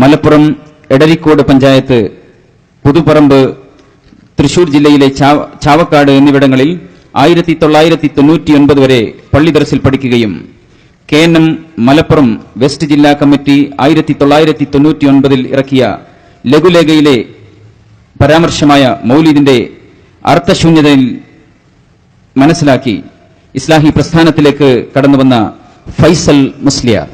മലപ്പുറം എടരിക്കോട് പഞ്ചായത്ത്, പുതുപ്പറമ്പ്, തൃശൂർ ജില്ലയിലെ ചാവക്കാട് എന്നിവിടങ്ങളിൽ 1999 വരെ പള്ളി ദർസിൽ പഠിക്കുകയും KNM മലപ്പുറം വെസ്റ്റ് ജില്ലാ കമ്മിറ്റി 1999 ഇറക്കിയ ലഘുലേഖയിലെ പരാമർശമായ മൗലിദിന്റെ അർത്ഥശൂന്യതയിൽ മനസ്സിലാക്കി ഇസ്ലാഹി പ്രസ്ഥാനത്തിലേക്ക് കടന്നുവന്ന ഫൈസൽ മുസ്ലിയാർ.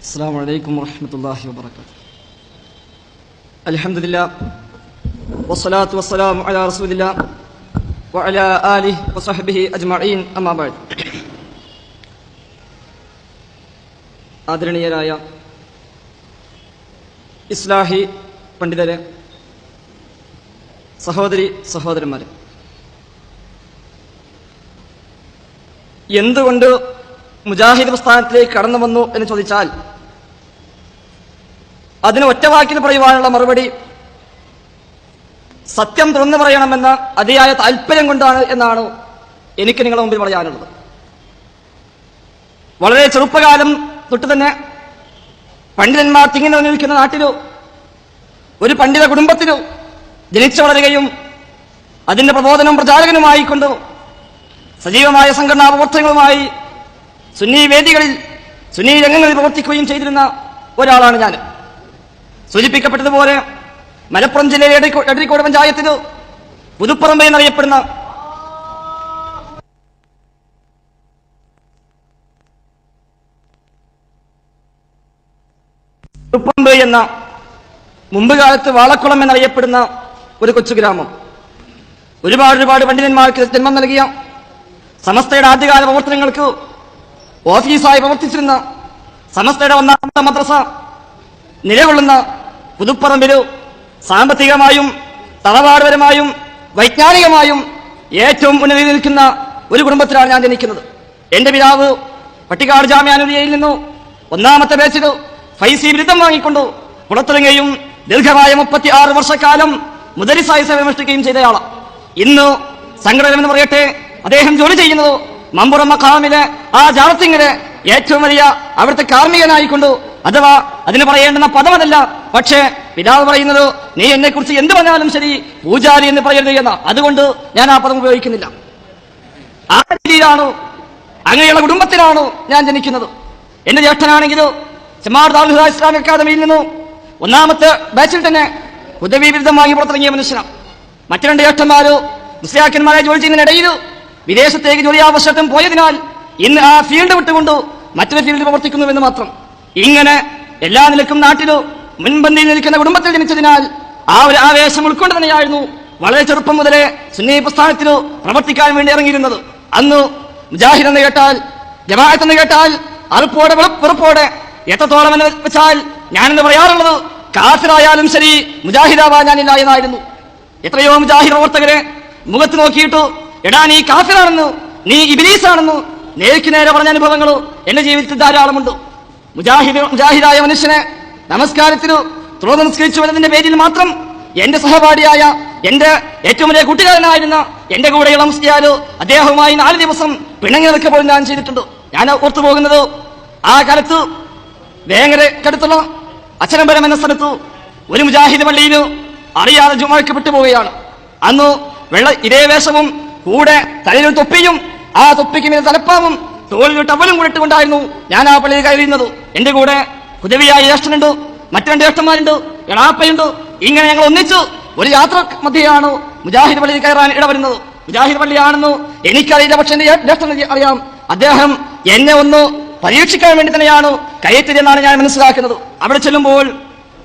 അസ്സലാമു അലൈക്കും വറഹ്മത്തുള്ളാഹി വബറകാതുഹു. അൽഹംദുലില്ലാഹ് വസ്സലാത്തു വസ്സലാമു അലാ റസൂലില്ലാഹ് വഅലാ ആലിഹി വസഹ്ബിഹി അജ്മഈൻ. അമ്മാ ബഅദ്. ആദരണീയരായ ഇസ്ലാഹി പണ്ഡിതരെ, സഹോദരി സഹോദരന്മാരെ, എന്തുകൊണ്ട് മുജാഹിദ് പ്രസ്ഥാനത്തിലേക്ക് കടന്നു വന്നു എന്ന് ചോദിച്ചാൽ അതിന് ഒറ്റവാക്കിൽ പറയുവാനുള്ള മറുപടി സത്യം തുറന്നു പറയണമെന്ന അതിയായ താല്പര്യം കൊണ്ടാണ് എന്നാണ് എനിക്ക് നിങ്ങളുടെ മുമ്പിൽ പറയാനുള്ളത്. വളരെ ചെറുപ്പകാലം തൊട്ട് തന്നെ പണ്ഡിതന്മാർ തിങ്ങി നിൽക്കുന്ന നാട്ടിലോ ഒരു പണ്ഡിത കുടുംബത്തിലോ ജനിച്ചു വളരുകയും അതിന്റെ പ്രബോധനം പ്രചാരകനുമായിക്കൊണ്ട് സജീവമായ സംഘടനാ പ്രവർത്തനങ്ങളുമായി സുന്നി വേദികളിൽ, സുന്നി രംഗങ്ങളിൽ പ്രവർത്തിക്കുകയും ചെയ്തിരുന്ന ഒരാളാണ് ഞാൻ. സൂചിപ്പിക്കപ്പെട്ടതുപോലെ മലപ്പുറം ജില്ലയിലെ എടരിക്കോട് പഞ്ചായത്തിൽ പുതുപ്പറമ്പ് എന്നറിയപ്പെടുന്ന പുതുപ്പറമ്പ് എന്ന മുമ്പ് കാലത്ത് വാളക്കുളം എന്നറിയപ്പെടുന്ന ഒരു കൊച്ചു ഗ്രാമം, ഒരുപാട് പണ്ഡിതന്മാർക്ക് ജന്മം നൽകിയ, സമസ്തയുടെ ആദ്യകാല പ്രവർത്തനങ്ങൾക്ക് ഓഫീസായി പ്രവർത്തിച്ചിരുന്ന, സമസ്തയുടെ ഒന്നാമത്തെ മദ്രസ നിലകൊള്ളുന്ന പുതുപ്പറമ്പില് സാമ്പത്തികമായും തറവാടുപരമായും വൈജ്ഞാനികമായും ഏറ്റവും ഉന്നതിയിൽ നിൽക്കുന്ന ഒരു കുടുംബത്തിലാണ് ഞാൻ ജനിക്കുന്നത്. എന്റെ പിതാവ് പട്ടിക്കാട് ജാമ്യാനുലിയയിൽ നിന്നു ഒന്നാമത്തെ ബാച്ചിൽ ഫൈസി ബിരുദം വാങ്ങിക്കൊണ്ടു പുറത്തിറങ്ങുകയും ദീർഘമായ 36 വർഷക്കാലം മുദരിസായി സേവനമനുഷ്ഠിക്കുകയും ചെയ്തയാളാണ്. ഇന്ന് സംഘടന എന്ന് പറയട്ടെ, അദ്ദേഹം ജോലി ചെയ്യുന്നത് മമ്പുറം മഖാമിലെ ആ ജാറത്തിങ്ങിലെ ഏറ്റവും വലിയ അവിടുത്തെ കാർമ്മികനായിക്കൊണ്ട്, അഥവാ അതിന് പറയേണ്ടുന്ന പദമതല്ല, പക്ഷേ പിതാവ് പറയുന്നത് നീ എന്നെ കുറിച്ച് എന്ത് പറഞ്ഞാലും ശരി പൂജാരി എന്ന് പറയരുത് എന്ന, അതുകൊണ്ട് ഞാൻ ആ പദം ഉപയോഗിക്കുന്നില്ല. ആ രീതിയിലാണ്, അങ്ങനെയുള്ള കുടുംബത്തിലാണ് ഞാൻ ജനിക്കുന്നത്. എന്റെ ജ്യേഷ്ഠനാണെങ്കിലോ ചെമ്മാട് ദാറുൽ ഹുദ ഇസ്ലാമിക് അക്കാദമിയിൽ നിന്നും ഒന്നാമത്തെ ബാച്ചിൽ തന്നെ ഉദവി ബിരുദം വാങ്ങി പുറത്തിറങ്ങിയ മനുഷ്യനാണ്. മറ്റു 2 ജ്യേഷ്ഠന്മാരോ മുസ്ലിയാക്കന്മാരെ ജോലി ചെയ്യുന്നതിനിടയിൽ വിദേശത്തേക്ക് ജോലി ആവശ്യത്തും പോയതിനാൽ ഇന്ന് ആ ഫീൽഡ് വിട്ടുകൊണ്ട് മറ്റൊരു ഫീൽഡിൽ പ്രവർത്തിക്കുന്നുവെന്ന് മാത്രം. ഇങ്ങനെ എല്ലാ നിലക്കും നാട്ടിലോ മുൻപന്തിയിൽ നിൽക്കുന്ന കുടുംബത്തിൽ ജനിച്ചതിനാൽ ആ ഒരു ആവേശം ഉൾക്കൊണ്ട് തന്നെയായിരുന്നു വളരെ ചെറുപ്പം മുതലേ സുന്നി പ്രസ്ഥാനത്തിലോ പ്രവർത്തിക്കാൻ വേണ്ടി ഇറങ്ങിയിരുന്നത്. അന്ന് മുജാഹിദ് എന്ന് കേട്ടാൽ, ജമാഅത്ത് എന്ന് കേട്ടാൽ അറുപ്പോടെ വെറുപ്പോടെ, എത്രത്തോളം എന്ന് വെച്ചാൽ ഞാനെന്ന് പറയാറുള്ളത് കാഫിറായാലും ശരി മുജാഹിദാവാൻ ഞാനില്ല എന്നായിരുന്നു. എത്രയോ മുജാഹിദ് പ്രവർത്തകരെ മുഖത്ത് നോക്കിയിട്ട് എടാ നീ കാഫിറാണെന്ന്, നീ ഇബ്ലീസാണെന്ന് നേർക്ക് നേരെ പറഞ്ഞ അനുഭവങ്ങൾ എന്റെ ജീവിതത്തിൽ ധാരാളമുണ്ട്. മുജാഹിദായ മനുഷ്യനെ നമസ്കാരത്തിനു തുറന്നു നിസ്കരിച്ചു എന്നതിന്റെ പേരിൽ മാത്രം എന്റെ സഹപാഠിയായ, എന്റെ ഏറ്റവും വലിയ കൂട്ടുകാരനായിരുന്ന എന്റെ കൂടെയുള്ള മുസ്ലിയാരോ അദ്ദേഹവുമായി 4 ദിവസം പിണങ്ങി നിൽക്കപ്പോൾ ഞാൻ ചെയ്തിട്ടുണ്ട്. ഞാൻ ഓർത്തു പോകുന്നത് ആ കാലത്ത് വേങ്ങരക്കടുത്തുള്ള അച്ചനമ്പരം എന്ന സ്ഥലത്ത് ഒരു മുജാഹിദ് പള്ളിയിൽ അറിയാതെ ജുമാക്ക് വിട്ടുപോവുകയാണ്. അന്ന് ഇതേ വേഷവും കൂടെ തലയിൽ തൊപ്പിയും ആ തൊപ്പിക്ക് മീതെ തലപ്പാവും തോളിൽ ടവലും കൂടെ ഇട്ടുകൊണ്ടായിരുന്നു ഞാൻ ആ പള്ളിയിൽ കയറിയുന്നത്. എന്റെ കൂടെ ഹുദവിയായ ജ്യേഷ്ഠനുണ്ട്, മറ്റു 2 ജ്യേഷ്ഠന്മാരുണ്ട്, എളാപ്പയുണ്ട്. ഇങ്ങനെ ഞങ്ങൾ ഒന്നിച്ചു ഒരു യാത്ര മധ്യയാണ് മുജാഹിദ് പള്ളിയിൽ കയറാൻ ഇടവരുന്നത്. മുജാഹിദ് പള്ളിയാണെന്ന് എനിക്കറിയില്ല, പക്ഷെ എന്റെ ജ്യേഷ്ഠൻ അറിയാം. അദ്ദേഹം എന്നെ ഒന്ന് പരീക്ഷിക്കാൻ വേണ്ടി തന്നെയാണ് കയറ്റിയതെന്നാണ് ഞാൻ മനസ്സിലാക്കുന്നത്. അവിടെ ചെല്ലുമ്പോൾ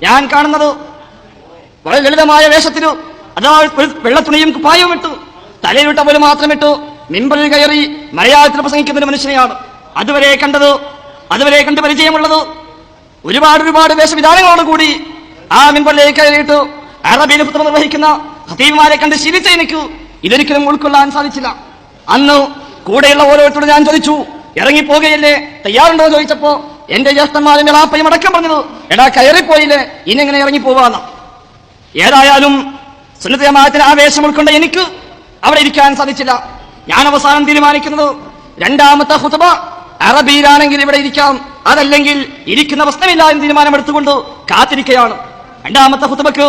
ഞാൻ കാണുന്നത് വളരെ ലളിതമായ വേഷത്തിനു, അതാ വെള്ളത്തുണിയും കുപ്പായവും ഇട്ടു, തലയിലിട്ട പോലും മാത്രം ഇട്ടു മിമ്പറിൽ കയറി മലയാളത്തിൽ പ്രസംഗിക്കുന്ന ഒരു മനുഷ്യനെയാണ് അതുവരെ കണ്ട് പരിചയമുള്ളത്. ഒരുപാട് വേഷവിധാനങ്ങളോട് കൂടി ആ മിമ്പറിലേക്ക് കയറിയിട്ട് അറബിയിൽ ഫത്വ നിർവഹിക്കുന്ന ഖതീബുമാരെ കണ്ട് ശീലിച്ച എനിക്ക് ഇതൊരിക്കലും ഉൾക്കൊള്ളാൻ സാധിച്ചില്ല. അന്ന് കൂടെയുള്ള ഓരോരുത്തരോട് ഞാൻ ചോദിച്ചു, ഇറങ്ങിപ്പോകുകയല്ലേ, തയ്യാറുണ്ടോ ചോദിച്ചപ്പോ എന്റെ ജ്യേഷ്ഠന്മാരും എളാപ്പയും അടക്കം പറഞ്ഞത് എടാ കയറിപ്പോയില്ലേ, ഇനി എങ്ങനെ ഇറങ്ങിപ്പോവാന്ന്. ഏതായാലും സുന്നത്ത് ജമാഅത്തിന് ആവേശം ഉൾക്കൊണ്ട എനിക്ക് അവിടെ ഇരിക്കാൻ സാധിച്ചില്ല. ഞാൻ അവസാനം തീരുമാനിക്കുന്നത് രണ്ടാമത്തെ ഖുതുബ അറബിയിലാണെങ്കിൽ ഇവിടെ ഇരിക്കാം, അതല്ലെങ്കിൽ ഇരിക്കുന്ന പ്രശ്നമില്ല എന്ന് തീരുമാനമെടുത്തുകൊണ്ട് കാത്തിരിക്കുകയാണ്. രണ്ടാമത്തെ ഖുതുബക്ക്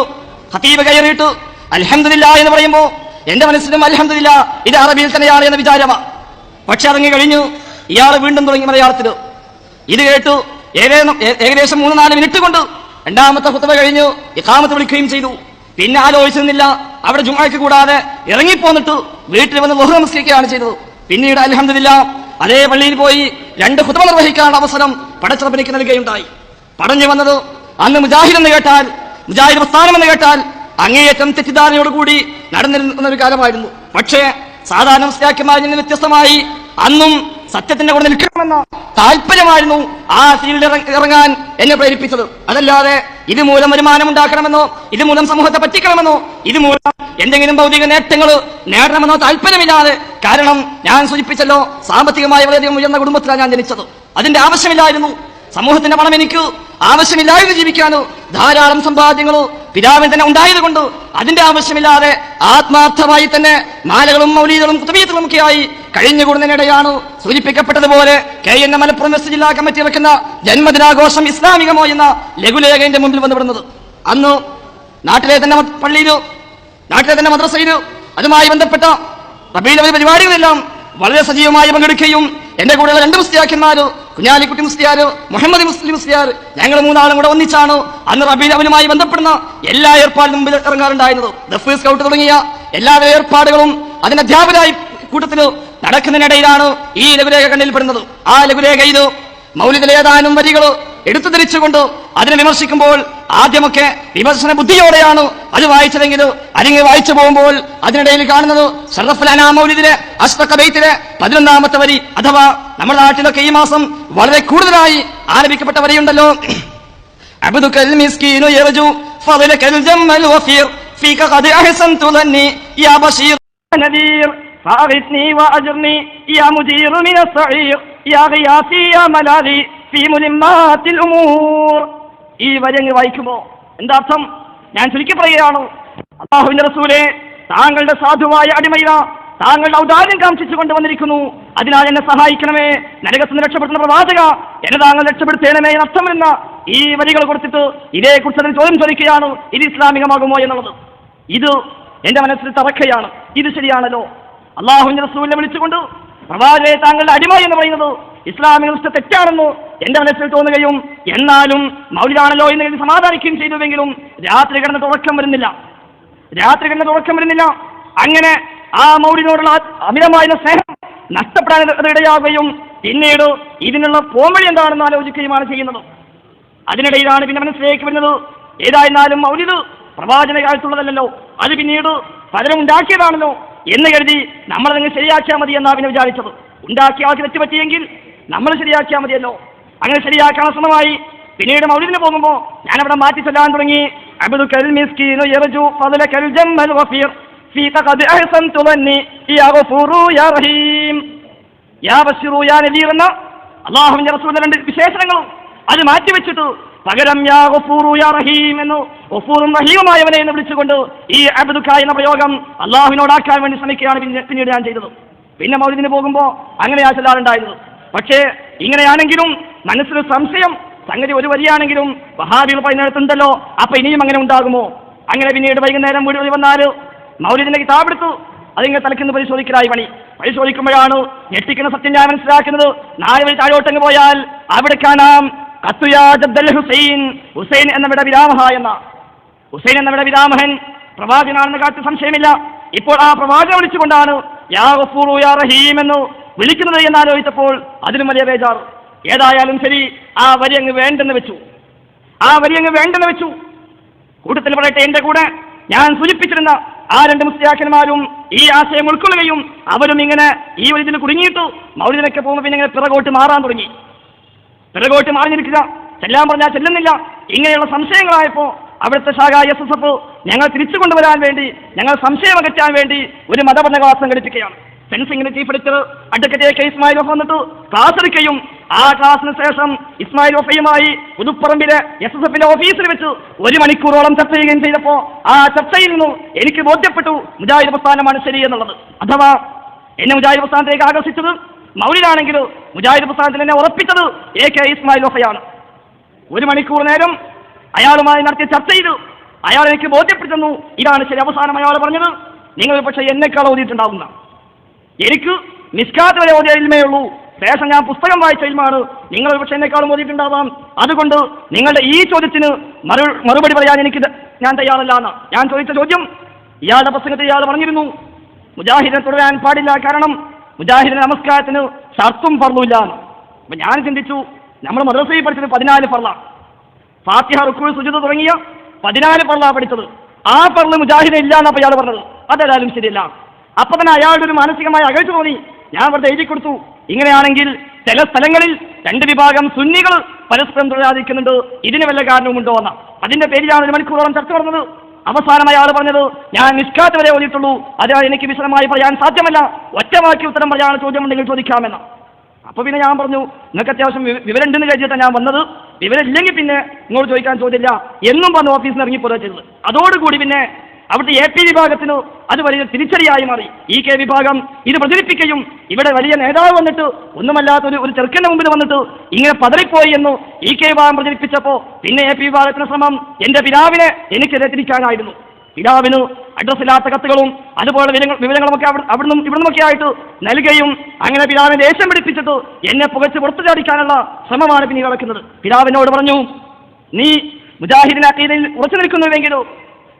ഖതീബ് കയറിയിട്ട് അൽഹംദുലില്ലാഹ് എന്ന് പറയുമ്പോൾ എന്റെ മനസ്സിലും അൽഹംദുലില്ലാഹ് ഇത് അറബിയിൽ തന്നെയാണ് എന്ന വിചാരമാണ്. പക്ഷെ ഇറങ്ങി കഴിഞ്ഞു ഇയാൾ വീണ്ടും തുടങ്ങി മലയാളത്തിൽ. ഇത് കേട്ടു ഏകദേശം 3-4 മിനിറ്റ് കൊണ്ട് രണ്ടാമത്തെ ഖുതുബ കഴിഞ്ഞു ഇഖാമത്ത് വിളിക്കുകയും ചെയ്തു. പിന്നെ ആലോചിച്ചിരുന്നില്ല, അവിടെ ജുമുഅക്ക് കൂടാതെ ഇറങ്ങിപ്പോന്നിട്ട് വീട്ടിൽ വന്ന് ളുഹർ നമസ്കരിക്കുകയാണ് ചെയ്തത്. പിന്നീട് അൽഹംദുലില്ലാഹ് അതേ പള്ളിയിൽ പോയി 2 ഖുതുബ നിർവഹിക്കാനുള്ള അവസരം പടച്ചറബിനിക്ക് നൽകുകയുണ്ടായി. പറഞ്ഞു വന്നത് അന്ന് മുജാഹിദ് എന്ന് കേട്ടാൽ, മുജാഹിദ് പ്രസ്ഥാനം എന്ന് കേട്ടാൽ അങ്ങേയറ്റം തെറ്റിദ്ധാരണയോടുകൂടി നടന്നിരുന്ന ഒരു കാലമായിരുന്നു. പക്ഷേ സാധാരണ മുസ്ലിയാക്കന്മാരിൽ നിന്ന് വ്യത്യസ്തമായി അന്നും സത്യത്തിന്റെ കൂടെ നിൽക്കണമെന്ന താല്പര്യമായിരുന്നു ആ ഫീൽഡിൽ ഇറങ്ങാൻ എന്നെ പ്രേരിപ്പിച്ചത്. അതല്ലാതെ ഇതുമൂലം വരുമാനം ഉണ്ടാക്കണമെന്നോ ഇതുമൂലം സമൂഹത്തെ പറ്റിക്കണമെന്നോ ഇതുമൂലം എന്തെങ്കിലും ഭൗതിക നേട്ടങ്ങൾ നേടണമെന്നോ താല്പര്യമില്ലാതെ. കാരണം ഞാൻ സൂചിപ്പിച്ചല്ലോ, സാമ്പത്തികമായി വളരെയധികം ഉയർന്ന കുടുംബത്തിലാണ് ഞാൻ ജനിച്ചത്. അതിന്റെ ആവശ്യമില്ലായിരുന്നു. സമൂഹത്തിന്റെ പണം എനിക്ക് ആവശ്യമില്ലായിരുന്നു ജീവിക്കാനോ. ധാരാളം സമ്പാദ്യങ്ങളോ പിതാവിന് തന്നെ ഉണ്ടായതുകൊണ്ട് അതിന്റെ ആവശ്യമില്ലാതെ ആത്മാർത്ഥമായി തന്നെ മാലകളും മൗലീദുകളും കുതുബിയത്തുകളും ഒക്കെയായി കഴിഞ്ഞുകൂടുന്നതിനിടെയാണ് സൂചിപ്പിക്കപ്പെട്ടതുപോലെ KNM മലപ്പുറം വെസ്റ്റ് ജില്ലാ കമ്മിറ്റി വെക്കുന്ന ജന്മദിനാഘോഷം ഇസ്ലാമികമോ എന്ന ലഘുലേഖന്റെ മുമ്പിൽ വന്നുപെടുന്നത്. അന്ന് നാട്ടിലെ തന്നെ പള്ളിയിലോ നാട്ടിലെ തന്നെ മദ്രസയിലോ അതുമായി ബന്ധപ്പെട്ട റബീഉൽ അവ്വൽ പരിപാടികളെല്ലാം വളരെ സജീവമായി പങ്കെടുക്കുകയും എന്റെ കൂടെയുള്ള 2 മുസ്ലിയാക്കന്മാര്, കുഞ്ഞാലിക്കുട്ടി മുസ്ലിയാർ, മുഹമ്മദ് മുസ്ലിയാർ, ഞങ്ങൾ 3 ആളും കൂടെ ഒന്നിച്ചാണ് അന്ന് റബീഉൽ അവ്വലുമായി ബന്ധപ്പെടുന്ന എല്ലാ ഏർപ്പാടിനും മുമ്പിൽ ഇറങ്ങാറുണ്ടായിരുന്നത്. ദഫ് സ്കൗട്ട് തുടങ്ങിയ എല്ലാ ഏർപ്പാടുകളും അതിന്റെ അധ്യാപകരായി കൂട്ടത്തിൽ നടക്കുന്നതിനിടയിലാണ് ഈ ലഘുലേഖ കണ്ണിൽപ്പെടുന്നത്. ആ ലഘുലേഖയിൽ മൗലിദിലെ ഏതാനും വരികൾ എടുത്തു ധരിച്ചുകൊണ്ട് അതിനെ വിമർശിക്കുമ്പോൾ ആദ്യമൊക്കെ വിമർശന ബുദ്ധിയോടെയാണ് അത് വായിച്ചതെങ്കിൽ അല്ലെങ്കിൽ വായിച്ചു പോകുമ്പോൾ അതിനിടയിൽ കാണുന്നത് ഷറഫുൽ അനാം മൗലിദിലെ അഷ്റഖ ബൈത്തിലെ 11ാമത്തെ വരി, അഥവാ നമ്മുടെ നാട്ടിലൊക്കെ ഈ മാസം വളരെ കൂടുതലായി ആലപിക്കപ്പെട്ട വരിയുണ്ടല്ലോ, അബ്ദുകൽ മിസ്കീനു യർജു ഫളലകൽ ജമ്മൽ വഫീർ ഫീക ഖദ് അഹ്സൻതു ലന്നി യാ ബശീർ നദീർ ഫഅഗ്നി വഅജ്ർനി യാ മുജീർ മിന സഈർ യാ ഗിയാസി യാ മലാദി ഫീ മുലിമാത്തിൽ ഉമൂർ. ഈ വരി വായിക്കുമോ എന്താ അർത്ഥം? ഞാൻ ചുരുക്കി പറയുകയാണ്, അല്ലാഹുവിന്റെ റസൂലേ, താങ്കളുടെ സാധുവായ അടിമയില താങ്കളുടെ ഔദാര്യം കാംക്ഷിച്ചു കൊണ്ടുവന്നിരിക്കുന്നു, അതിനാൽ എന്നെ സഹായിക്കണമേ, നരകത്തിൽ നിന്ന് രക്ഷപ്പെടുന്ന പ്രവാചക എന്നെ താങ്കൾ രക്ഷപ്പെടുത്തേണമേ എന്നർത്ഥം വരുന്ന ഈ വരികൾ കൊടുത്തിട്ട് ഇതേക്കുറിച്ച് അതിന് ചോദ്യം ചോദിക്കുകയാണ്, ഇത് ഇസ്ലാമികമാകുമോ എന്നുള്ളത്. ഇത് എന്റെ മനസ്സിൽ തറക്കുകയാണ്. ഇത് ശരിയാണല്ലോ, അല്ലാഹുവിന്റെ റസൂലിനെ വിളിച്ചുകൊണ്ട് പ്രവാചകരെ താങ്കളുടെ അടിമ എന്ന് പറയുന്നത് ഇസ്ലാമിക ദൃഷ്ടി തെറ്റാണെന്ന് എന്റെ മനസ്സിൽ തോന്നുകയും എന്നാലും മൗലിദാണല്ലോ എന്ന് കരുതി സമാധാനിക്കുകയും ചെയ്തുവെങ്കിലും രാത്രി കിടന്നിട്ട് ഉറക്കം വരുന്നില്ല. അങ്ങനെ ആ മൗലിദിനോടുള്ള അമിതമായ സ്നേഹം നഷ്ടപ്പെടാൻ ഇടയാവുകയും പിന്നീട് ഇതിനുള്ള പോംവഴി എന്താണെന്ന് ആലോചിക്കുകയുമാണ് ചെയ്യുന്നത്. അതിനിടയിലാണ് പിന്നെ മനസ്സിലേക്ക് വരുന്നത്, ഏതായിരുന്നാലും മൗലിദ് പ്രവാചന കാലത്തുള്ളതല്ലോ, അത് പിന്നീട് പലരും ഉണ്ടാക്കിയതാണല്ലോ എന്ന് കരുതി നമ്മളതങ്ങ് ശരിയാക്കിയാൽ മതി എന്നാണ് പിന്നെ വിചാരിച്ചത്. ഉണ്ടാക്കിയ ആൾക്ക് തെറ്റുപറ്റിയെങ്കിൽ നമ്മൾ ശരിയാക്കിയാൽ മതിയല്ലോ. അങ്ങനെ ശരിയാക്കാൻ ശ്രമമായി. പിന്നീട് മൗലിദിന് പോകുമ്പോൾ ഞാനവിടെ മാറ്റി ചൊല്ലാൻ തുടങ്ങി, അബ്ദുകൽ മിസ്കീനു യർജു ഫളലകൽ ജമ്മൽ വഫീർ ഫീക ഖദ് അഹ്സൻതു ലന്നി യാ ഗഫൂറു യാ റഹീം യാ ബശീറു യാ നദീർ എന്ന അല്ലാഹുവിന്റെ റസൂലിന്റെ 2 വിശേഷണങ്ങളും അത് മാറ്റിവെച്ചിട്ട് പകരം യാ ഗഫൂറു യാ റഹീം എന്ന് ഗഫൂറും റഹീമുമായവനെ എന്ന് വിളിച്ചുകൊണ്ട് ഈ അബ്ദുക എന്ന പ്രയോഗം അല്ലാഹുവിനോടാക്കാൻ വേണ്ടി ശ്രമിക്കുകയാണ് പിന്നീട് ഞാൻ ചെയ്തത്. പിന്നെ മൗലിദിന് പോകുമ്പോൾ അങ്ങനെയാ ചൊല്ലാറുണ്ടായിരുന്നത്. പക്ഷേ ഇങ്ങനെയാണെങ്കിലും മനസ്സിന് സംശയം, സംഗതി ഒരു വരിയാണെങ്കിലും വഹാബികൾ പറയുന്നിടത്തുണ്ടല്ലോ, അപ്പൊ ഇനിയും അങ്ങനെ ഉണ്ടാകുമോ? അങ്ങനെ പിന്നീട് വൈകുന്നേരം വീടുകളിൽ വന്നാൽ മൗലിദിന്റെ കിതാബെടുത്തു അതിങ്ങനെ തലക്കുന്ന പരിശോധിക്കലായി പരിശോധിക്കുമ്പോഴാണ് ഞെട്ടിക്കുന്ന സത്യം ഞാൻ മനസ്സിലാക്കുന്നത്. 4 വഴി താഴോട്ടങ്ങ് പോയാൽ അവിടെ കാണാം ഹുസൈൻ എന്നവിടെ പിതാമഹൻ പ്രവാചകനാണെന്ന കാര്യത്തിൽ സംശയമില്ല. ഇപ്പോൾ ആ പ്രവാചകനെ വിളിച്ചുകൊണ്ടാണ് യാ ഗഫൂറു യാ റഹീം എന്ന് വിളിക്കുന്നത് എന്നാലോചിച്ചപ്പോൾ അതിലും വലിയ ബേജാർ. ഏതായാലും ശരി, ആ വരി അങ്ങ് വേണ്ടെന്ന് വെച്ചു. കൂട്ടത്തിൽ പറയട്ടെ, എന്റെ കൂടെ ഞാൻ സൂചിപ്പിച്ചിരുന്ന ആ 2 മുസ്ലിയാക്കന്മാരും ഈ ആശയം ഉൾക്കൊള്ളുകയും അവരും ഇങ്ങനെ ഈ വഴിയിൽ കുടുങ്ങിയിട്ടു മൗലിദിനൊക്കെ പോകുമ്പോൾ പിന്നെ ഇങ്ങനെ പിറകോട്ട് മാറിഞ്ഞിരിക്കുക, ചെല്ലാൻ പറഞ്ഞാൽ ചെല്ലുന്നില്ല. ഇങ്ങനെയുള്ള സംശയങ്ങളായപ്പോൾ അവിടുത്തെ ശാഖ SSF ഞങ്ങൾ തിരിച്ചു കൊണ്ടുവരാൻ വേണ്ടി, ഞങ്ങൾ സംശയം അകറ്റാൻ വേണ്ടി ഒരു മതപഠന ക്ലാസ് സംഘടിപ്പിക്കുകയാണ്. സെൻസിംഗിന്റെ chief editor advocate AK Ismail വന്നിട്ട് ക്ലാസ് എടുക്കുകയും ആ ക്ലാസിന് ശേഷം ഇസ്മായിൽ വഫയുമായി പുതുപ്പറമ്പിലെ SSF ഓഫീസിൽ വെച്ച് 1 മണിക്കൂറോളം ചർച്ച ചെയ്യുകയും ചെയ്തപ്പോൾ ആ ചർച്ചയിൽ നിന്നും എനിക്ക് ബോധ്യപ്പെട്ടു മുജാഹിദ് പ്രസ്ഥാനമാണ് ശരി എന്നുള്ളത്. അഥവാ എന്നെ മുജാഹിദ് പ്രസ്ഥാനത്തേക്ക് ആകർഷിച്ചത് മൗലിദാണെങ്കിൽ മുജാഹിദ് പ്രസ്ഥാനത്തിൽ എന്നെ ഉറപ്പിച്ചത് AK ഇസ്മായിൽ വഫയാണ്. 1 മണിക്കൂർ നേരം അയാളുമായി നടത്തിയ ചർച്ചയിൽ അയാൾ എനിക്ക് ബോധ്യപ്പെടുത്തുന്നു ഇതാണ് ശരി. അവസാനം അയാൾ പറഞ്ഞത്, നിങ്ങൾ പക്ഷേ എന്നെക്കാൾ ഓതിയിട്ടുണ്ടാവുന്ന, എനിക്ക് മിസ്കാത്ത് വരെ ഓതിയ ഇൽമേ ഉള്ളൂ, ശേഷം ഞാൻ പുസ്തകം വായിച്ച ഇൽമാണ്, നിങ്ങൾ പക്ഷെ എന്നെക്കാളും ഓതിയിട്ടുണ്ടാവാം. അതുകൊണ്ട് നിങ്ങളുടെ ഈ ചോദ്യത്തിന് മറുപടി പറയാൻ ഞാൻ തയ്യാറല്ല എന്ന്. ഞാൻ ചോദിച്ച ചോദ്യം, ഇയാളുടെ പ്രസംഗത്തിൽ ഇയാൾ പറഞ്ഞിരുന്നു മുജാഹിദിനെ തുടരാൻ പാടില്ല, കാരണം മുജാഹിദിന്റെ നമസ്കാരത്തിന് ഷർത്തും ഫർളുമില്ല. അപ്പൊ ഞാൻ ചിന്തിച്ചു, നമ്മൾ മദ്രസയിൽ പഠിച്ചത് 14 ഫർള, ഫാത്തിഹ റുക്കൂ സുജൂദ് തുടങ്ങിയ 14 ഫർള പഠിച്ചത്. ആ ഫർള് മുജാഹിദിന് ഇല്ല എന്നപ്പോൾ ഇയാൾ പറഞ്ഞത്. അതേതായാലും ശരിയല്ല. അപ്പൊ തന്നെ അയാളുടെ ഒരു മാനസികമായ അകൽച്ച തോന്നി. ഞാൻ വെറുതെ എഴുതി കൊടുത്തു, ഇങ്ങനെയാണെങ്കിൽ ചില സ്ഥലങ്ങളിൽ 2 വിഭാഗം സുന്നികൾ പരസ്പരം തൊഴിലാതിരിക്കുന്നുണ്ട്, ഇതിന് വല്ല കാരണവുമുണ്ടോ എന്ന. അതിന്റെ പേരിലാണ് 1 മണിക്കൂറോളം ചർച്ച നടന്നത്. അവസാനം അയാൾ പറഞ്ഞത്, ഞാൻ നിഷ്കാത്ത് വരെ ഓതിയിട്ടുള്ളൂ, അതിനാൽ എനിക്ക് വിശദമായി പറയാൻ സാധ്യമല്ല, ഒറ്റവാക്കി ഉത്തരം പറയാൻ ചോദ്യമുണ്ടെങ്കിൽ ചോദിക്കാമെന്ന. അപ്പൊ പിന്നെ ഞാൻ പറഞ്ഞു, നിങ്ങൾക്ക് അത്യാവശ്യം വിവരമുണ്ടെന്ന് കരുതിയിട്ടാണ് ഞാൻ വന്നത്, വിവരമില്ലെങ്കിൽ പിന്നെ ഇങ്ങോട്ട് ചോദിക്കാൻ ചോദ്യമില്ല എന്നും പറഞ്ഞ് ഓഫീസിൽ നിന്ന് ഇറങ്ങിപ്പോരുക ചെയ്തത്. അതോടുകൂടി പിന്നെ അവിടുത്തെ AP വിഭാഗത്തിന് അത് വലിയ തിരിച്ചടിയായി മാറി. EK വിഭാഗം ഇത് പ്രചരിപ്പിക്കുകയും ഇവിടെ വലിയ നേതാവ് വന്നിട്ട് ഒന്നുമല്ലാത്ത ഒരു ചെറുക്കന്റെ മുമ്പിൽ വന്നിട്ട് ഇങ്ങനെ പതറിപ്പോയി എന്ന് EK വിഭാഗം പ്രചരിപ്പിച്ചപ്പോൾ പിന്നെ AP വിഭാഗത്തിന് ശ്രമം എന്റെ പിതാവിനെ എനിക്കെതിരെ തിരിക്കാനായിരുന്നു. പിതാവിന് അഡ്രസ്സില്ലാത്ത കത്തുകളും അതുപോലെ വിവരങ്ങളുമൊക്കെ ഇവിടുന്നൊക്കെ ആയിട്ട് നൽകുകയും അങ്ങനെ പിതാവിനെ ദേഷ്യം പിടിപ്പിച്ചിട്ട് എന്നെ പുകച്ച് പുറത്തു ചാടിക്കാനുള്ള ശ്രമമാണ് പിന്നീട് നടക്കുന്നത്. പിതാവിനോട് പറഞ്ഞു, നീ മുജാഹിദിന്റെ അഖീദയിൽ ഉറച്ചു നിൽക്കുന്നുവെങ്കിലോ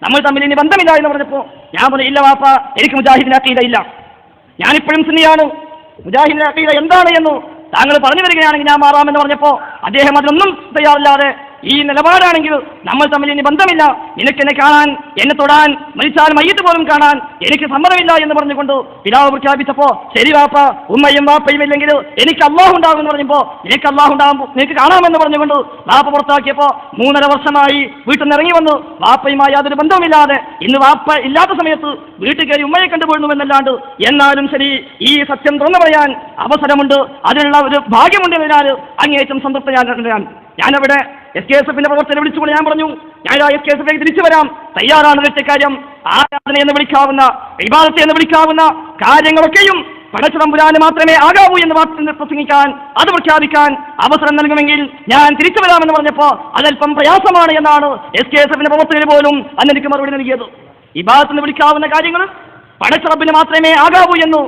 നമ്മൾ തമ്മിൽ ഇനി ബന്ധമില്ല എന്ന് പറഞ്ഞപ്പോൾ ഞാൻ പറഞ്ഞു, ഇല്ല വാപ്പ, എനിക്ക് മുജാഹിദിന്റെ അഖീദ ഇല്ല, ഞാനിപ്പോഴും സുന്നിയാണ്, മുജാഹിദിന്റെ അഖീദ എന്താണ് എന്ന് താങ്കൾ പറഞ്ഞു വരികയാണെങ്കിൽ ഞാൻ മാറാമെന്ന് പറഞ്ഞപ്പോൾ അദ്ദേഹം അതിനൊന്നും തയ്യാറില്ലാതെ, ഈ നിലപാടാണെങ്കിൽ നമ്മൾ തമ്മിൽ ഇനി ബന്ധമില്ല, നിനക്കെന്നെ കാണാൻ, എന്നെ തൊടാൻ, മരിച്ചാൽ മയ്യത്ത് പോലും കാണാൻ എനിക്ക് സമ്മതമില്ല എന്ന് പറഞ്ഞുകൊണ്ട് പിതാവ് പ്രഖ്യാപിച്ചപ്പോ, ശരി വാപ്പ, ഉമ്മയും വാപ്പയും ഇല്ലെങ്കിൽ എനിക്ക് അല്ലാഹു ഉണ്ടാകും എന്ന് പറഞ്ഞപ്പോ, നിനക്ക് അല്ലാഹു ഉണ്ടാകും, നിനക്ക് കാണാമെന്ന് പറഞ്ഞുകൊണ്ട് വാപ്പ പുറത്താക്കിയപ്പോ 3.5 വർഷമായി വീട്ടിൽ നിന്ന് ഇറങ്ങി വന്നു, വാപ്പയുമായി യാതൊരു ബന്ധവുമില്ലാതെ ഇന്ന് വാപ്പ ഇല്ലാത്ത സമയത്ത് വീട്ടിൽ കയറി ഉമ്മയെ കണ്ടുപോഴുന്നുവെന്നല്ലാണ്ട്. എന്നാലും ശരി, ഈ സത്യം തുറന്നു പറയാൻ അവസരമുണ്ട്, അതിനുള്ള ഒരു ഭാഗ്യമുണ്ടെന്നതിനാൽ അങ്ങേയറ്റം സംതൃപ്തനാണ്. ഞാനവിടെ SKSFന്റെ പ്രവർത്തനം വിളിച്ചുകൊണ്ട് ഞാൻ പറഞ്ഞു, ഞാൻ SKSFിലേക്ക് തിരിച്ചു വരാം, തയ്യാറാണ്. ഒറ്റ കാര്യം, ആരാധന എന്ന് വിളിക്കാവുന്ന, ഇബാദത്ത് എന്ന് വിളിക്കാവുന്ന കാര്യങ്ങളൊക്കെയും പടച്ചതമ്പുരാന് മാത്രമേ ആകാവൂ എന്ന് പ്രസംഗിക്കാൻ, അത് പ്രഖ്യാപിക്കാൻ അവസരം നൽകുമെങ്കിൽ ഞാൻ തിരിച്ചു വരാമെന്ന് പറഞ്ഞപ്പോൾ അതല്പം പ്രയാസമാണ് എന്നാണ് SKSFന്റെ പ്രവർത്തകർ പോലും അന്ന് എനിക്ക് മറുപടി നൽകിയത്. ഇബാദത്ത് എന്ന് വിളിക്കാവുന്ന കാര്യങ്ങൾ പടച്ചറബിന് മാത്രമേ ആകാവൂ എന്ന്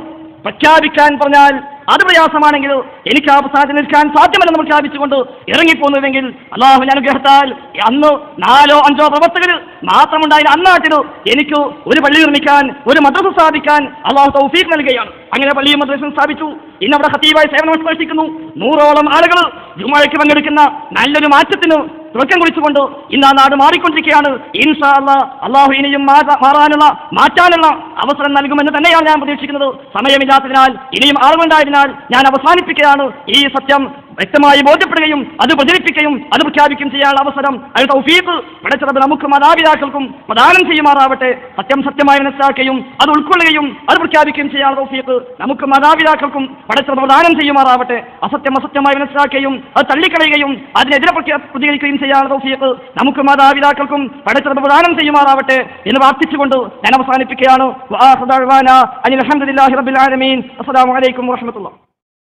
പ്രഖ്യാപിക്കാൻ പറഞ്ഞാൽ അത് പ്രയാസമാണെങ്കിൽ എനിക്ക് ആ പ്രസ്ഥാനത്തിൽ നിൽക്കാൻ സാധ്യമല്ലെന്ന് പ്രഖ്യാപിച്ചുകൊണ്ട് ഇറങ്ങിപ്പോന്നുവെങ്കിൽ അള്ളാഹുവിന്റെ അനുഗ്രഹത്താൽ അന്ന് 4 5 പ്രവർത്തകർ മാത്രമുണ്ടായ അന്നാട്ടിന് എനിക്ക് ഒരു പള്ളി നിർമ്മിക്കാൻ, ഒരു മദ്രസ സ്ഥാപിക്കാൻ അള്ളാഹു തൗഫീഖ് നൽകുകയാണ്. അങ്ങനെ പള്ളിയും മദ്രസയും സ്ഥാപിച്ചു. ഇന്നവിടെ ഖതീബായി സേവനം അനുഷ്ഠിക്കുന്നു. 100ഓളം ആളുകൾ ജുമുഅയ്ക്ക് പങ്കെടുക്കുന്ന നല്ലൊരു മാറ്റത്തിന് തുടക്കം കുറിച്ചുകൊണ്ട് ഇന്ന് ആ നാട് മാറിക്കൊണ്ടിരിക്കുകയാണ്. ഇൻഷാ അല്ലാഹ് അള്ളാഹു ഇനിയും മാറ്റാനുള്ള അവസരം നൽകുമെന്ന് തന്നെയാണ് ഞാൻ പ്രതീക്ഷിക്കുന്നത്. സമയമില്ലാത്തതിനാൽ ഇനിയും ആളുകളുണ്ടായതിനാൽ ഞാൻ അവസാനിപ്പിക്കുകയാണ്. ഈ സത്യം വ്യക്തമായി ബോധ്യപ്പെടുകയും അത് പ്രചരിപ്പിക്കുകയും അത് പ്രഖ്യാപിക്കുകയും ചെയ്യാനുള്ള അവസരം അത് തൗഫീഖ് പടച്ചറബ് നമുക്ക് മാതാപിതാക്കൾക്കും പ്രദാനം ചെയ്യുമാറാവട്ടെ. സത്യം സത്യമായി മനസ്സിലാക്കുകയും അത് ഉൾക്കൊള്ളുകയും അത് പ്രഖ്യാപിക്കുകയും ചെയ്യാനുള്ള തൗഫീഖ് നമുക്ക് മാതാപിതാക്കൾക്കും പടച്ചറബ് പ്രദാനം ചെയ്യുമാറാവട്ടെ. അസത്യം അസത്യമായി മനസ്സിലാക്കുകയും അത് തള്ളിക്കളയുകയും അതിനെതിരെ പ്രതികരിക്കുകയും ചെയ്യാനുള്ള തൗഫീഖ് നമുക്ക് മാതാപിതാക്കൾക്കും പടച്ചറബ് പ്രദാനം ചെയ്യുമാറാവട്ടെ എന്ന് പ്രാർത്ഥിച്ചുകൊണ്ട് ഞാൻ അവസാനിപ്പിക്കുകയാണ്. അൽഹംദുലില്ലാഹി റബ്ബിൽ ആലമീൻ. അസ്സലാമു അലൈക്കും വറഹ്മത്തുള്ളാഹി.